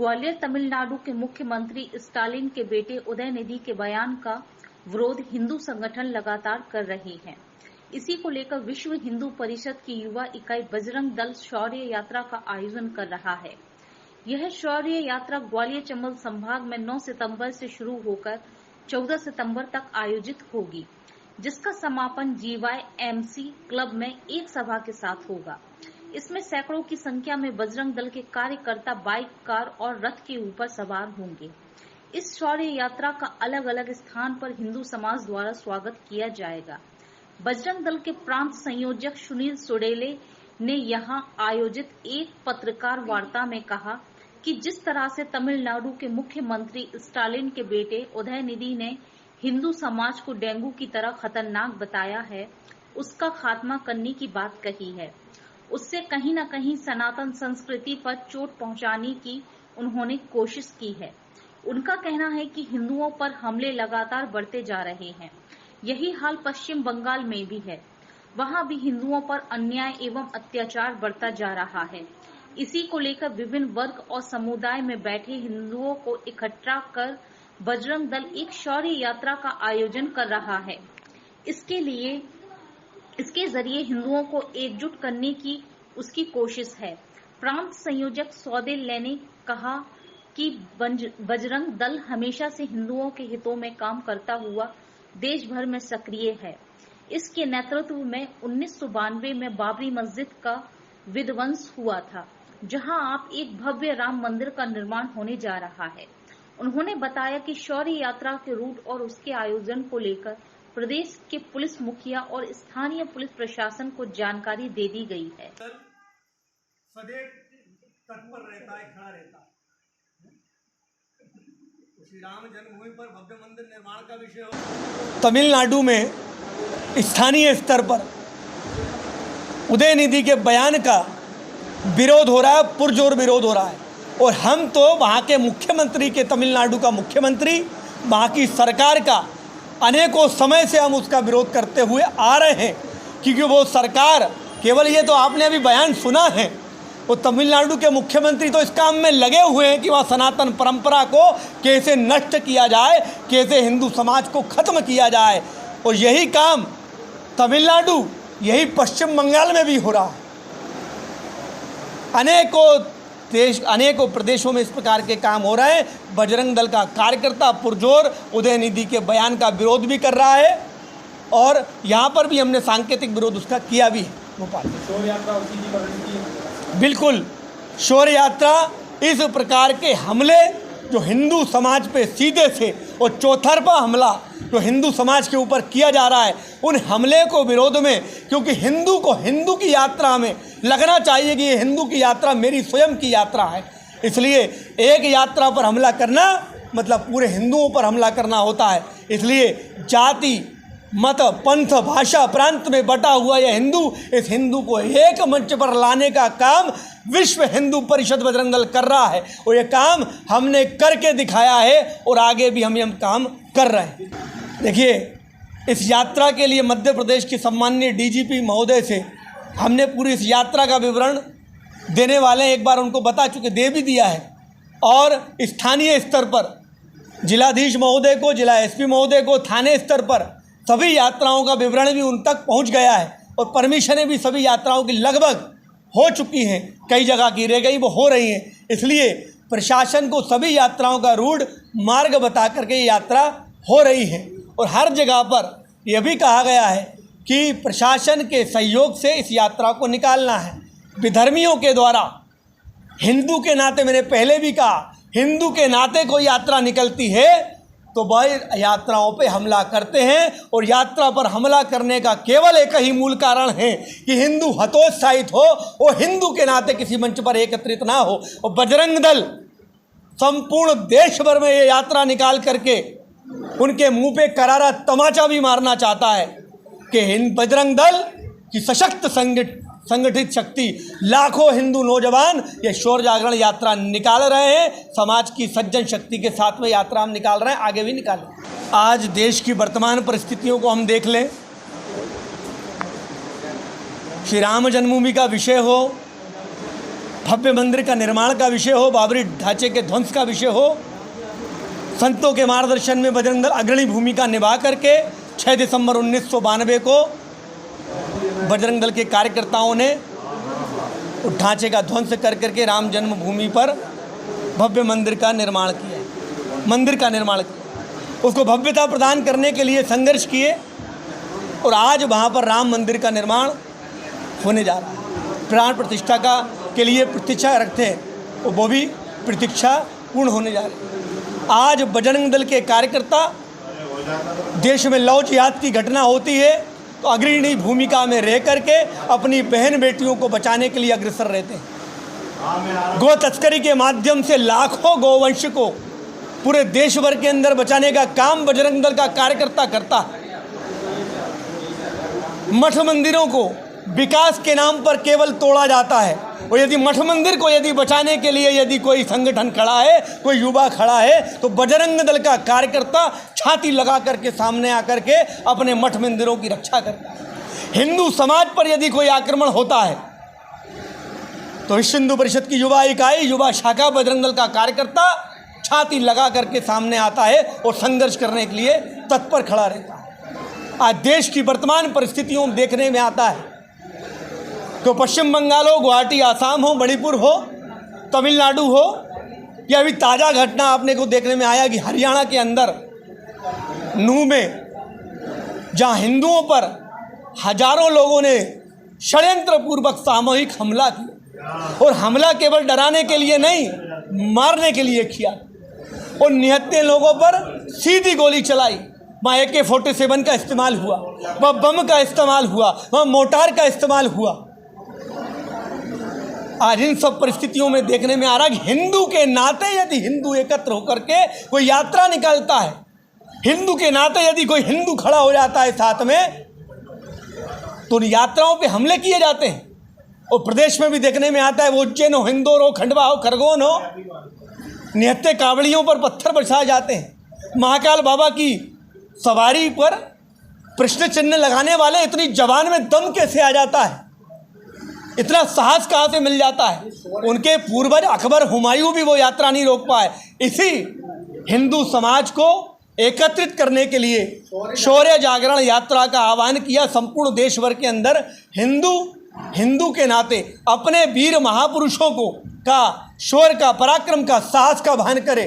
ग्वालियर तमिलनाडु के मुख्यमंत्री स्टालिन के बेटे उदयनिधि के बयान का विरोध हिंदू संगठन लगातार कर रहे हैं। इसी को लेकर विश्व हिंदू परिषद की युवा इकाई बजरंग दल शौर्य यात्रा का आयोजन कर रहा है। यह शौर्य यात्रा ग्वालियर चंबल संभाग में 9 सितंबर से शुरू होकर 14 सितंबर तक आयोजित होगी, जिसका समापन GYMC क्लब में एक सभा के साथ होगा। इसमें सैकड़ों की संख्या में बजरंग दल के कार्यकर्ता बाइक, कार और रथ के ऊपर सवार होंगे। इस शौर्य यात्रा का अलग अलग स्थान पर हिंदू समाज द्वारा स्वागत किया जाएगा। बजरंग दल के प्रांत संयोजक सुनील सुडेले ने यहां आयोजित एक पत्रकार वार्ता में कहा कि जिस तरह से तमिलनाडु के मुख्यमंत्री स्टालिन के बेटे उदयनिधि ने हिंदू समाज को डेंगू की तरह खतरनाक बताया है, उसका खात्मा करने की बात कही है। उससे कहीं न कहीं सनातन संस्कृति पर चोट पहुंचाने की उन्होंने कोशिश की है। उनका कहना है कि हिंदुओं पर हमले लगातार बढ़ते जा रहे हैं। यही हाल पश्चिम बंगाल में भी है। वहां भी हिंदुओं पर अन्याय एवं अत्याचार बढ़ता जा रहा है। इसी को लेकर विभिन्न वर्ग और समुदाय में बैठे हिंदुओं को इकट्ठा कर बजरंग दल एक शौर्य यात्रा का आयोजन कर रहा है। इसके जरिए हिंदुओं को एकजुट करने की उसकी कोशिश है। प्रांत संयोजक सौदेल ने कहा कि बजरंग दल हमेशा से हिंदुओं के हितों में काम करता हुआ देश भर में सक्रिय है। इसके नेतृत्व में 1992 में बाबरी मस्जिद का विध्वंस हुआ था, जहां आप एक भव्य राम मंदिर का निर्माण होने जा रहा है। उन्होंने बताया कि शौर्य यात्रा के रूट और उसके आयोजन को लेकर प्रदेश के पुलिस मुखिया और स्थानीय पुलिस प्रशासन को जानकारी दे दी गई है। सदैव तत्पर रहता है, खड़ा रहता है। श्री राम जन्मभूमि पर भव्य मंदिर निर्माण का विषय हो। तमिलनाडु में स्थानीय स्तर पर उदयनिधि के बयान का विरोध हो रहा है, पुरजोर विरोध हो रहा है। और हम तो वहाँ के मुख्यमंत्री के, तमिलनाडु का मुख्यमंत्री, वहाँ की सरकार का अनेकों समय से हम उसका विरोध करते हुए आ रहे हैं, क्योंकि वो सरकार, केवल ये तो आपने अभी बयान सुना है, वो तमिलनाडु के मुख्यमंत्री तो इस काम में लगे हुए हैं कि वहाँ सनातन परंपरा को कैसे नष्ट किया जाए, कैसे हिंदू समाज को खत्म किया जाए। और यही काम तमिलनाडु, यही पश्चिम बंगाल में भी हो रहा है। अनेकों प्रदेशों में इस प्रकार के काम हो रहे हैं। बजरंग दल का कार्यकर्ता पुरजोर उदयनिधि के बयान का विरोध भी कर रहा है, और यहाँ पर भी हमने सांकेतिक विरोध उसका किया भी है। भोपाल शौर्य यात्रा उसी की वर्णन की। बिल्कुल, शौर्य यात्रा इस प्रकार के हमले जो हिंदू समाज पे सीधे से और चौतरफा हमला जो हिंदू समाज के ऊपर किया जा रहा है, उन हमले को विरोध में, क्योंकि हिंदू को हिंदू की यात्रा में लगना चाहिए कि ये हिंदू की यात्रा मेरी स्वयं की यात्रा है। इसलिए एक यात्रा पर हमला करना मतलब पूरे हिंदुओं पर हमला करना होता है। इसलिए जाति, मत, पंथ, भाषा, प्रांत में बटा हुआ यह हिंदू, इस हिंदू को एक मंच पर लाने का काम विश्व हिंदू परिषद बजरंग दल कर रहा है। और ये काम हमने करके दिखाया है और आगे भी हम ये काम कर रहे हैं। देखिए, इस यात्रा के लिए मध्य प्रदेश के सम्माननीय DGP महोदय से हमने पूरी इस यात्रा का विवरण देने वाले हैं। एक बार उनको बता चुके, दे भी दिया है। और स्थानीय स्तर पर जिलाधीश महोदय को, जिला SP महोदय को, थाने स्तर पर सभी यात्राओं का विवरण भी उन तक पहुंच गया है। और परमिशनें भी सभी यात्राओं की लगभग हो चुकी हैं। कई जगह की रह गई, वो हो रही हैं। इसलिए प्रशासन को सभी यात्राओं का रूट, मार्ग बता करके ये यात्रा हो रही है। और हर जगह पर यह भी कहा गया है कि प्रशासन के सहयोग से इस यात्रा को निकालना है। विधर्मियों के द्वारा, हिंदू के नाते, मैंने पहले भी कहा, हिंदू के नाते कोई यात्रा निकलती है तो वह यात्राओं पे हमला करते हैं। और यात्रा पर हमला करने का केवल एक ही मूल कारण है कि हिंदू हतोत्साहित हो, वो हिंदू के नाते किसी मंच पर एकत्रित ना हो। और बजरंग दल संपूर्ण देश भर में ये यात्रा निकाल करके उनके मुंह पे करारा तमाचा भी मारना चाहता है कि बजरंग दल की सशक्त संगठित शक्ति, लाखों हिंदू नौजवान ये शौर्य जागरण यात्रा निकाल रहे हैं। समाज की सज्जन शक्ति के साथ में यात्रा हम निकाल रहे हैं, आगे भी निकालें। आज देश की वर्तमान परिस्थितियों को हम देख लें। श्री राम जन्मभूमि का विषय हो, भव्य मंदिर का निर्माण का विषय हो, बाबरी ढांचे के ध्वंस का विषय हो, संतों के मार्गदर्शन में बजरंग दल अग्रणी भूमिका निभा करके 6 दिसंबर 1992 को बजरंग दल के कार्यकर्ताओं ने उस ढांचे का ध्वंस कर करके राम जन्मभूमि पर भव्य मंदिर का निर्माण किया, उसको भव्यता प्रदान करने के लिए संघर्ष किए और आज वहाँ पर राम मंदिर का निर्माण होने जा रहा है। प्राण प्रतिष्ठा के लिए प्रतीक्षा रखते हैं, वो भी प्रतीक्षा पूर्ण होने जा रही है। आज बजरंग दल के कार्यकर्ता देश में लव जिहाद की घटना होती है तो अग्रणी भूमिका में रह करके अपनी बहन बेटियों को बचाने के लिए अग्रसर रहते हैं। गो तस्करी के माध्यम से लाखों गोवंश को पूरे देश भर के अंदर बचाने का काम बजरंग दल का कार्यकर्ता करता है। मठ मंदिरों को विकास के नाम पर केवल तोड़ा जाता है और यदि मठ मंदिर को यदि बचाने के लिए यदि कोई संगठन खड़ा है, कोई युवा खड़ा है, तो बजरंग दल का कार्यकर्ता छाती लगा करके सामने आकर के अपने मठ मंदिरों की रक्षा करता है। हिंदू समाज पर यदि कोई आक्रमण होता है तो विश्व हिंदू परिषद की युवा इकाई, युवा शाखा बजरंग दल का कार्यकर्ता छाती लगा करके सामने आता है और संघर्ष करने के लिए तत्पर खड़ा रहता है। आज देश की वर्तमान परिस्थितियों में देखने में आता है तो पश्चिम बंगाल हो, गुवाहाटी आसाम हो, मणिपुर हो, तमिलनाडु हो, या अभी ताज़ा घटना आपने को देखने में आया कि हरियाणा के अंदर नूह में जहां हिंदुओं पर हजारों लोगों ने षड्यंत्रपूर्वक सामूहिक हमला किया और हमला केवल डराने के लिए नहीं, मारने के लिए किया और निहत्थे लोगों पर सीधी गोली चलाई। वहाँ AK-47 का इस्तेमाल हुआ, वहाँ बम का इस्तेमाल हुआ, वहाँ मोटार का इस्तेमाल हुआ। आज इन सब परिस्थितियों में देखने में आ रहा है कि हिंदू के नाते यदि हिंदू एकत्र होकर के कोई यात्रा निकालता है, हिंदू के नाते यदि कोई हिंदू खड़ा हो जाता है साथ में, तो उन यात्राओं पे हमले किए जाते हैं। और प्रदेश में भी देखने में आता है, वो उज्जैन हो, इंदौर हो, खंडवा हो, खरगोन हो, निहत्थे कावड़ियों पर पत्थर बरसाए जाते हैं। महाकाल बाबा की सवारी पर प्रश्न चिन्ह लगाने वाले इतनी जवान में दम कैसे आ जाता है, इतना साहस कहाँ से मिल जाता है। उनके पूर्वज अकबर, हुमायूं भी वो यात्रा नहीं रोक पाए। इसी हिंदू समाज को एकत्रित करने के लिए शौर्य जागरण यात्रा का आह्वान किया। संपूर्ण देश भर के अंदर हिंदू के नाते अपने वीर महापुरुषों को का शौर्य का, पराक्रम का, साहस का भान करे।